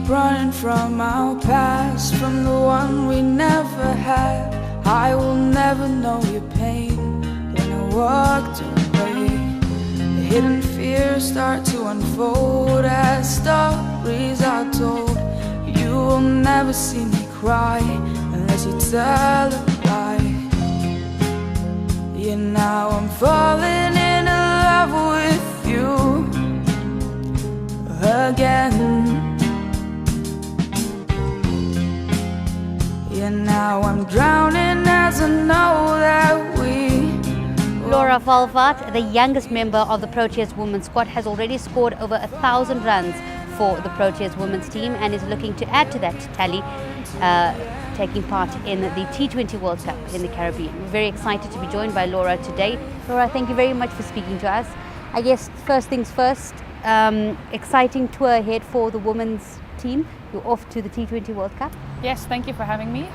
running from our past, from the one we never had. I will never know your pain when I walked away. The hidden fears start to unfold as stories are told. You will never see me cry unless you tell a lie. Yeah, now I'm falling in love with you again. Yeah, now I'm drowning as I know that we... Laura Wolvaardt, the youngest member of the Proteas women's squad, has already scored over 1,000 runs for the Proteas women's team and is looking to add to that tally, taking part in the T20 World Cup in the Caribbean. We're very excited to be joined by Laura today. Laura, thank you very much for speaking to us. I guess first things first, exciting tour ahead for the women's team. You're off to the T20 World Cup. Yes, thank you for having me.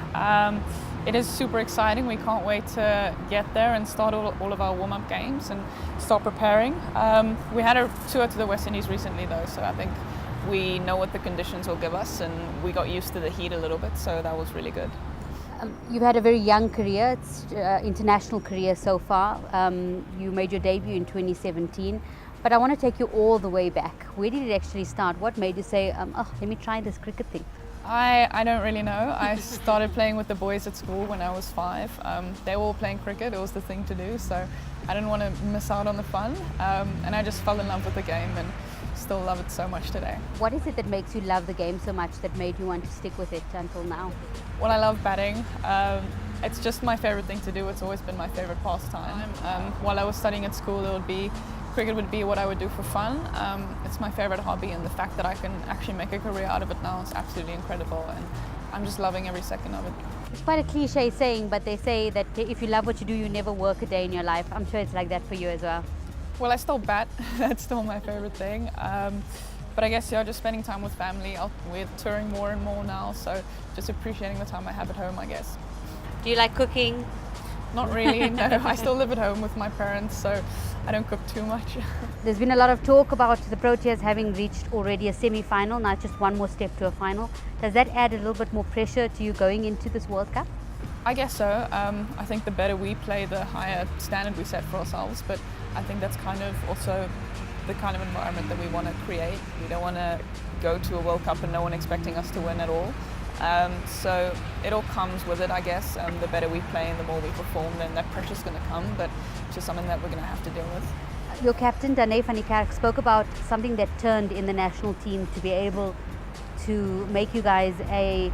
It is super exciting. We can't wait to get there and start all of our warm-up games and start preparing. We had a tour to the West Indies recently though, so I think we know what the conditions will give us, and we got used to the heat a little bit, so that was really good. You've had a very young career, it's international career so far. You made your debut in 2017, but I want to take you all the way back. Where did it actually start? What made you say, let me try this cricket thing? I don't really know. I started playing with the boys at school when I was 5. They were all playing cricket, it was the thing to do, so I didn't want to miss out on the fun, and I just fell in love with the game and still love it so much today. What is it that makes you love the game so much that made you want to stick with it until now? Well, I love batting. It's just my favorite thing to do. It's always been my favorite pastime. While I was studying at school, cricket would be what I would do for fun. It's my favorite hobby, and the fact that I can actually make a career out of it now is absolutely incredible, and I'm just loving every second of it. It's quite a cliche saying, but they say that if you love what you do, you never work a day in your life. I'm sure it's like that for you as well. Well, I still bat. That's still my favorite thing. But I guess, just spending time with family. We're touring more and more now, so just appreciating the time I have at home, I guess. Do you like cooking? Not really, no. I still live at home with my parents, so I don't cook too much. There's been a lot of talk about the Proteas having reached already a semi-final, now just one more step to a final. Does that add a little bit more pressure to you going into this World Cup? I guess so. I think the better we play, the higher standard we set for ourselves, but I think that's kind of also the kind of environment that we want to create. We don't want to go to a World Cup and no one expecting us to win at all. So it all comes with it, I guess. The better we play and the more we perform, then that pressure's going to come, but it's just something that we're going to have to deal with. Your captain, Niande van der Kerk, spoke about something that turned in the national team to be able to make you guys a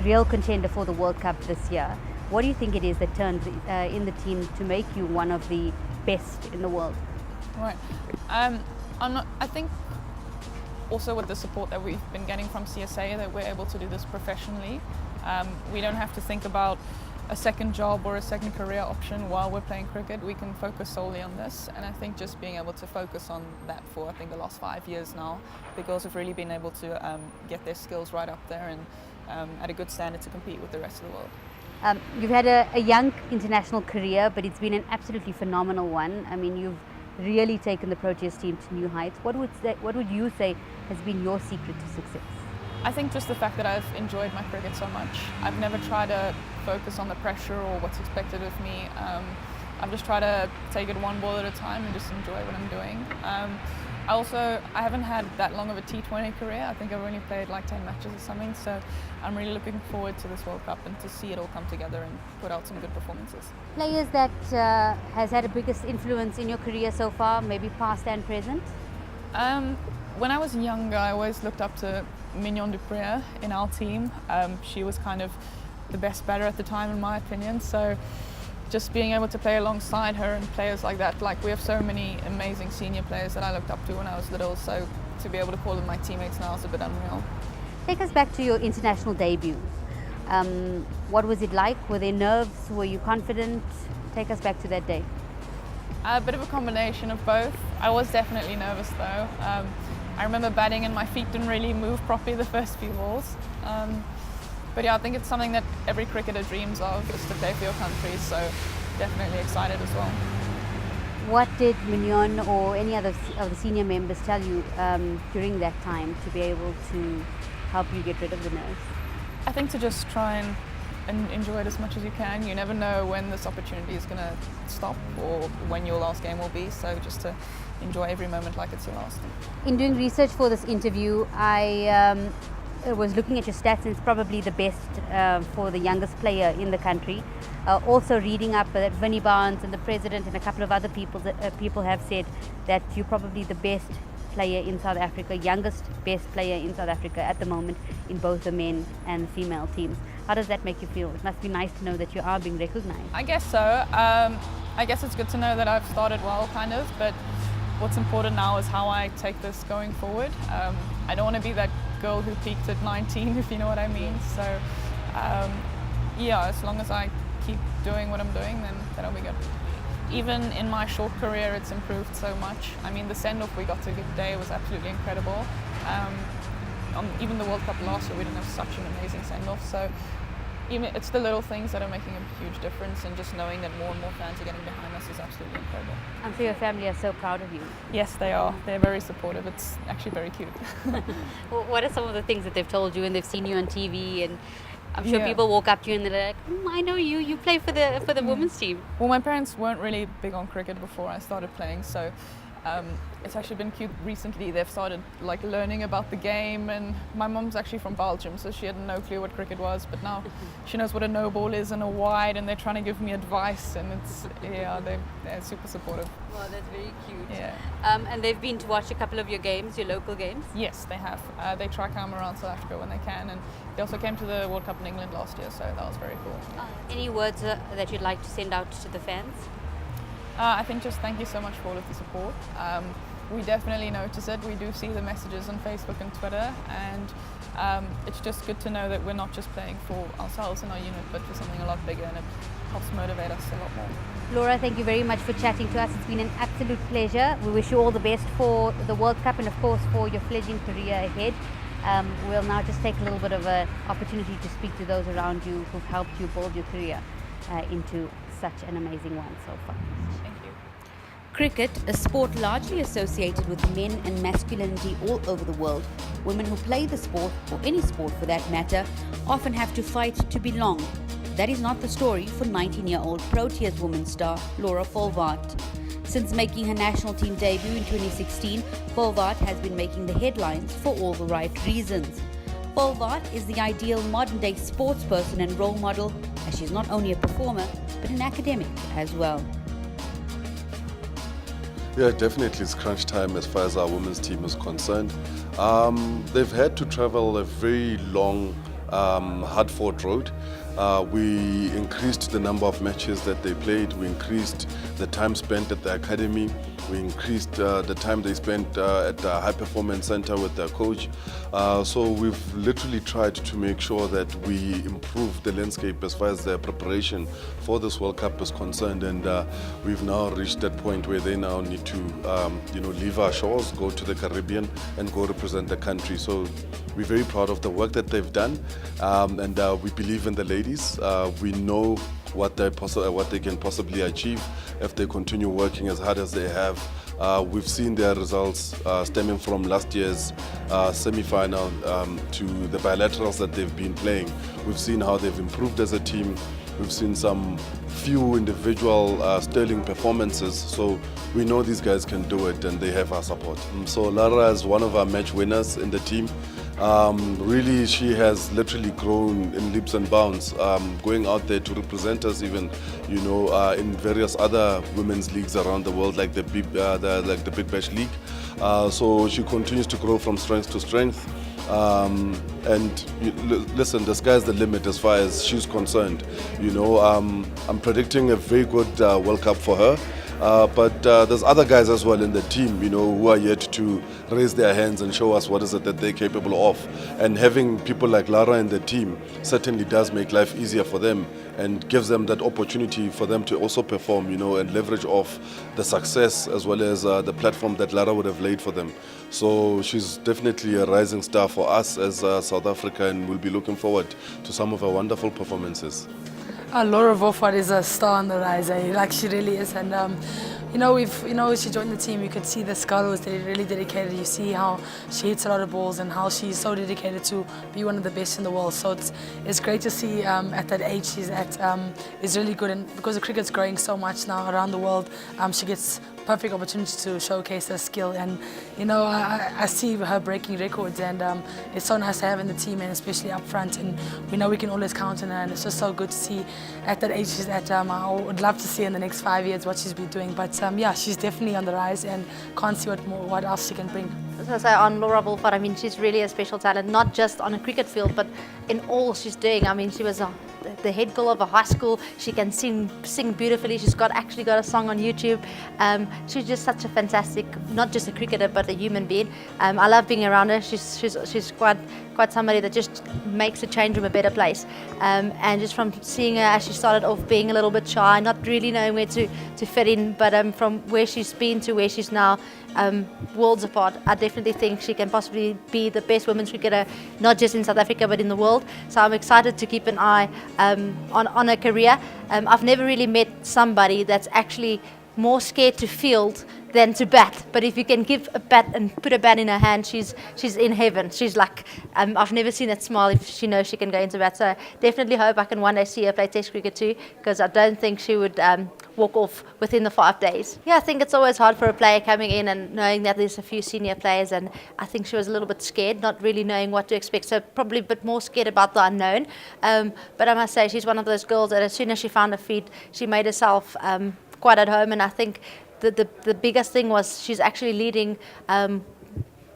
real contender for the World Cup this year. What do you think it is that turned in the team to make you one of the best in the world? Right. I think also with the support that we've been getting from CSA, that we're able to do this professionally. We don't have to think about a second job or a second career option while we're playing cricket. We can focus solely on this, and I think just being able to focus on that for the last 5 years now, the girls have really been able to get their skills right up there and at a good standard to compete with the rest of the world. You've had a young international career, but it's been an absolutely phenomenal one. I mean, you've really taken the Proteas team to new heights. What would you say has been your secret to success? I think just the fact that I've enjoyed my cricket so much. I've never tried to focus on the pressure or what's expected of me. I've just tried to take it one ball at a time and just enjoy what I'm doing. I haven't had that long of a T20 career. I think I've only played like 10 matches or something, so I'm really looking forward to this World Cup and to see it all come together and put out some good performances. Players that has had the biggest influence in your career so far, maybe past and present? When I was younger, I always looked up to Niande in our team. She was kind of the best batter at the time, in my opinion, so just being able to play alongside her and players like that, like we have so many amazing senior players that I looked up to when I was little, so to be able to call them my teammates now is a bit unreal. Take us back to your international debut. What was it like? Were there nerves? Were you confident? Take us back to that day. A bit of a combination of both. I was definitely nervous though. I remember batting and my feet didn't really move properly the first few balls. But yeah, I think it's something that every cricketer dreams of, is to play for your country, so definitely excited as well. What did Niande or any other of the senior members tell you during that time to be able to help you get rid of the nerves? I think to just try and enjoy it as much as you can. You never know when this opportunity is going to stop or when your last game will be, so just to enjoy every moment like it's your last. In doing research for this interview, I was looking at your stats, and it's probably the best for the youngest player in the country. Also reading up that Vinnie Barnes and the president and a couple of other people have said that you're probably the best player in South Africa, youngest best player in South Africa at the moment in both the men and female teams. How does that make you feel? It must be nice to know that you are being recognized. I guess so. I guess it's good to know that I've started well, kind of, but what's important now is how I take this going forward. I don't want to be that girl who peaked at 19, if you know what I mean. So yeah, as long as I keep doing what I'm doing, then that'll be good. Even in my short career, it's improved so much. I mean, the send-off we got today was absolutely incredible. Even the World Cup last year, we didn't have such an amazing send-off. So even it's the little things that are making a huge difference, and just knowing that more and more fans are getting behind us is absolutely incredible. I'm sure your family are so proud of you. Yes, they are. They're very supportive. It's actually very cute. Well, what are some of the things that they've told you and they've seen you on TV? And I'm sure people walk up to you and they're like, I know you. You play for the women's team. Well, my parents weren't really big on cricket before I started playing, so it's actually been cute recently. They've started like learning about the game, and my mum's actually from Belgium, so she had no clue what cricket was, but now she knows what a no ball is and a wide, and they're trying to give me advice, and it's they're super supportive. Wow, that's very cute. Yeah. And they've been to watch a couple of your games, your local games? Yes, they have. They try come around South Africa when they can, and they also came to the World Cup in England last year, so that was very cool. Any words that you'd like to send out to the fans? I think just thank you so much for all of the support. We definitely notice it. We do see the messages on Facebook and Twitter, and it's just good to know that we're not just playing for ourselves and our unit, but for something a lot bigger, and it helps motivate us a lot more. Laura, thank you very much for chatting to us. It's been an absolute pleasure. We wish you all the best for the World Cup and of course for your fledgling career ahead. We'll now just take a little bit of an opportunity to speak to those around you who've helped you build your career into such an amazing one so far. Thank you. Cricket, a sport largely associated with men and masculinity all over the world, women who play the sport, or any sport for that matter, often have to fight to belong. That is not the story for 19-year-old Proteas women's star Laura Wolvaardt. Since making her national team debut in 2016, Wolvaardt has been making the headlines for all the right reasons. Wolvaardt is the ideal modern-day sports person and role model, as she's not only a performer, but an academic as well. Yeah, definitely it's crunch time as far as our women's team is concerned. They've had to travel a very long, hard-fought road. We increased the number of matches that they played. We increased the time spent at the academy. We increased the time they spent at the high performance center with their coach. So we've literally tried to make sure that we improve the landscape as far as their preparation for this World Cup is concerned. And we've now reached that point where they now need to, leave our shores, go to the Caribbean, and go represent the country. So we're very proud of the work that they've done, and we believe in the ladies. We know what they can possibly achieve if they continue working as hard as they have. We've seen their results stemming from last year's semi-final to the bilaterals that they've been playing. We've seen how they've improved as a team. We've seen some few individual sterling performances, so we know these guys can do it and they have our support. So Lara is one of our match winners in the team. Really, she has literally grown in leaps and bounds, going out there to represent us even, in various other women's leagues around the world, like the Big Bash League. So she continues to grow from strength to strength. Listen, the sky's the limit as far as she's concerned. I'm predicting a very good World Cup for her. But there's other guys as well in the team, who are yet to raise their hands and show us what is it that they're capable of. And having people like Lara in the team certainly does make life easier for them and gives them that opportunity for them to also perform, and leverage off the success as well as the platform that Lara would have laid for them. So she's definitely a rising star for us as South Africa, and we'll be looking forward to some of her wonderful performances. Laura Wolvaardt is a star on the rise, like she really is, and she joined the team, you could see this girl was really dedicated. You see how she hits a lot of balls and how she's so dedicated to be one of the best in the world. So it's great to see at that age she's at is really good, and because the cricket's growing so much now around the world, she gets perfect opportunity to showcase her skill. And I see her breaking records, and it's so nice to have in the team, and especially up front, and we know we can always count on her, and it's just so good to see at that age she's at. I would love to see in the next 5 years what she's been doing, but yeah, she's definitely on the rise, and can't see what else she can bring. So on Laura Wolvaardt, I mean, she's really a special talent, not just on a cricket field, but in all she's doing. I mean, she was the head girl of a high school. She can sing beautifully. She's actually got a song on YouTube. She's just such a fantastic, not just a cricketer, but a human being. I love being around her. She's quite somebody that just makes the change room a better place. And just from seeing her as she started off being a little bit shy, not really knowing where to fit in, but from where she's been to where she's now, worlds apart. I definitely think she can possibly be the best women's cricketer, not just in South Africa, but in the world. So I'm excited to keep an eye on her career. I've never really met somebody that's actually more scared to field than to bat. But if you can give a bat and put a bat in her hand, she's in heaven. She's like, I've never seen that smile if she knows she can go into bat. So definitely hope I can one day see her play Test cricket too, because I don't think she would walk off within the 5 days. Yeah, I think it's always hard for a player coming in and knowing that there's a few senior players, and I think she was a little bit scared, not really knowing what to expect, so probably a bit more scared about the unknown. But I must say, she's one of those girls that as soon as she found her feet, she made herself quite at home, and I think the biggest thing was she's actually leading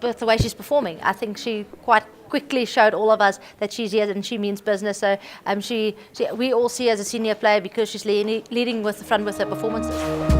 with the way she's performing. I think she quite quickly showed all of us that she's here and she means business. So we all see her as a senior player because she's leading with the front with her performances.